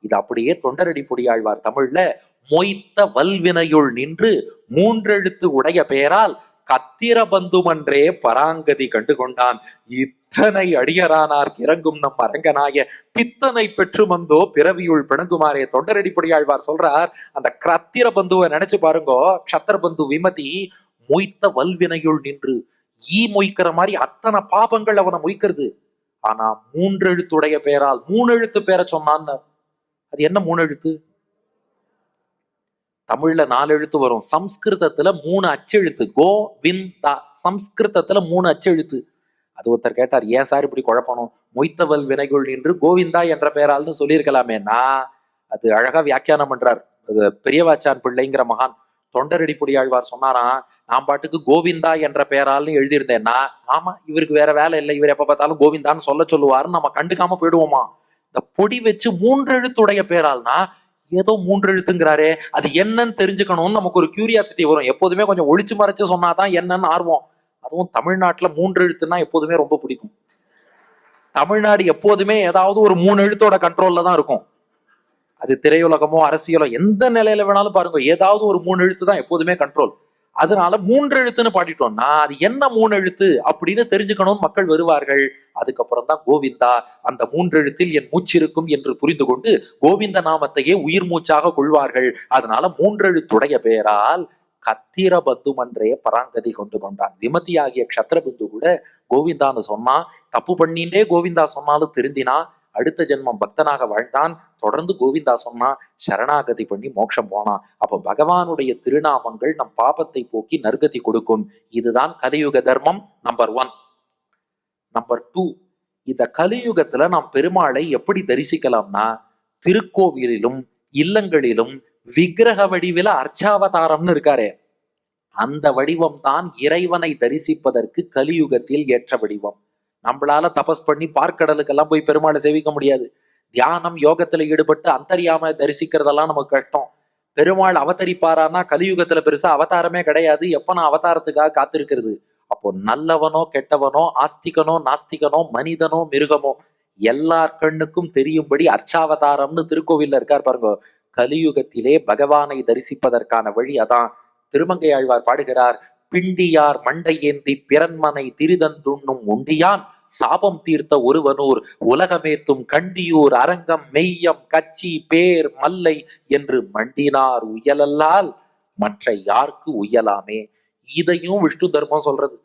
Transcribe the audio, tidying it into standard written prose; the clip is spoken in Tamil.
இது அப்படியே தொண்டரடி பொடியாழ்வார் தமிழ்ல மொய்த்த வல்வினையுள் நின்று மூன்றெழுத்து உடைய பெயரால் கத்திர பந்துமன்றே பராங்கதி கண்டு கொண்டான். இத்தனை அடியரானார் இறங்கும் நம் அரங்கனாய பித்தனை பெற்று வந்தோ பிறவியுள் பிணங்குமாறே. தொண்டரடி பொடியாழ்வார் சொல்றார், அந்த கத்திர பந்துவை நினைச்சு பாருங்கோ. கத்திர பந்து விமதி மொய்த்த வல்வினையுள் நின்று ஈ மொய்க்கிற மாதிரி அத்தனை பாபங்கள் அவனை மொய்க்கிறது. ஆனா மூன்றெழுத்துடைய பெயரால் 3 எழுத்து பேரை சொன்னான்னு. அது என்ன 3 எழுத்து? தமிழ்ல 4 எழுத்து வரும், சம்ஸ்கிருதத்துல 3 அச்செழுத்து. கோவிந்தா சம்ஸ்கிருதத்துல 3 அச்செழுத்து. அது ஒருத்தர் கேட்டார், ஏன் சார் இப்படி குழப்பணும், மொய்த்தவல் வினைகுள் நின்று கோவிந்தா என்ற பெயரால்னு சொல்லியிருக்கலாமேனா. அது அழகா வியாக்கியானம் பண்றார் பெரியவாச்சான் பிள்ளைங்கிற மகான். தொண்டரடி பொடியாழ்வார் சொன்னாராம், நான் பாட்டுக்கு கோவிந்தா என்ற பெயரால்னு எழுதியிருந்தேன்னா, ஆமா இவருக்கு வேற வேலை இல்லை, இவர் எப்ப பார்த்தாலும் கோவிந்தான்னு சொல்லுவாருன்னு நம்ம கண்டுக்காம போயிடுவோமா. இந்த பொடி வச்சு 3 எழுத்துடைய பெயரால்னா ஏதோ 3 எழுத்துங்கிறாரே, அது என்னன்னு தெரிஞ்சுக்கணும்னு நமக்கு ஒரு கியூரியாசிட்டி வரும். எப்போதுமே கொஞ்சம் ஒளிச்சு மறைச்சு சொன்னாதான் என்னன்னு ஆர்வம். அதுவும் தமிழ்நாட்டுல 3 எழுத்துன்னா எப்போதுமே ரொம்ப பிடிக்கும். தமிழ்நாடு எப்போதுமே ஏதாவது ஒரு 3 எழுத்தோட கண்ட்ரோல்ல தான் இருக்கும். அது திரையுலகமோ அரசியலோ எந்த நிலையில வேணாலும் பாருங்க, ஏதாவது ஒரு 3 எழுத்து தான் எப்போதுமே கண்ட்ரோல். அதனால 3 எழுத்துன்னு பாடிட்டோம்னா அது என்ன 3 எழுத்து அப்படின்னு தெரிஞ்சுக்கணும்னு மக்கள் வருவார்கள். அதுக்கப்புறம் தான் கோவிந்தா அந்த 3 எழுத்தில் என் மூச்சு இருக்கும் என்று புரிந்து கொண்டு கோவிந்த நாமத்தையே உயிர் மூச்சாக கொள்வார்கள். அதனால 3 எழுத்துடைய பெயரால் கத்திர பந்துமன்றே பராங்கதி கொண்டு கொண்டான். விமதியாகிய க்ஷத்ரபிந்து கூட கோவிந்தான்னு சொன்னா, தப்பு பண்ணிண்டே கோவிந்தா சொன்னாலும் திருந்தினா, அடுத்த ஜென்மம் பக்தனாக வாழ்ந்தான். தொடர்ந்து கோவிந்தா சொன்னா, சரணாகதி பண்ணி மோட்சம் போனான். அப்ப பகவானுடைய திருநாமங்கள் நம் பாபத்தை போக்கி நற்கதி கொடுக்கும். இதுதான் கலியுக தர்மம் நம்பர் 1. நம்பர் 2, இந்த கலியுகத்துல நாம் பெருமாளை எப்படி தரிசிக்கலாம்னா, திருக்கோவிலிலும் இல்லங்களிலும் விக்கிரக வடிவில அர்ச்சாவதாரம்னு இருக்காரே, அந்த வடிவம் தான் இறைவனை தரிசிப்பதற்கு கலியுகத்தில் ஏற்ற வடிவம். நம்மளால தபஸ் பண்ணி பார்க்கடலுக்கெல்லாம் போய் பெருமாளை சேவிக்க முடியாது. தியானம் யோகத்துல ஈடுபட்டு அந்தரியாம தரிசிக்கிறதெல்லாம் நமக்கு கஷ்டம். பெருமாள் அவதரிப்பாரானா கலியுகத்துல பெருசா அவதாரமே கிடையாது. எப்ப நான் அவதாரத்துக்காக காத்திருக்கிறது? அப்போ நல்லவனோ கெட்டவனோ, ஆஸ்திகனோ நாஸ்திகனோ, மனிதனோ மிருகமோ, எல்லார் கண்ணுக்கும் தெரியும்படி அர்ச்சாவதாரம்னு திருக்கோவில்ல இருக்கார் பாருங்க. கலியுகத்திலே பகவானை தரிசிப்பதற்கான வழி அதான். திருமங்கையாழ்வார் பாடுகிறார், பிண்டியார் மண்டை ஏந்தி பிறன்மனை திரிதந்துண்ணும் உண்டியான் சாபம் தீர்த்த ஒருவனூர் உலகமேத்தும் கண்டியூர் அரங்கம் மெய்யம் கச்சி பேர் மல்லை என்று மண்டினார் உயலல்லால் மற்ற யாருக்கு உயலாமே. இதையும் விஷ்ணு தர்மம் சொல்றது.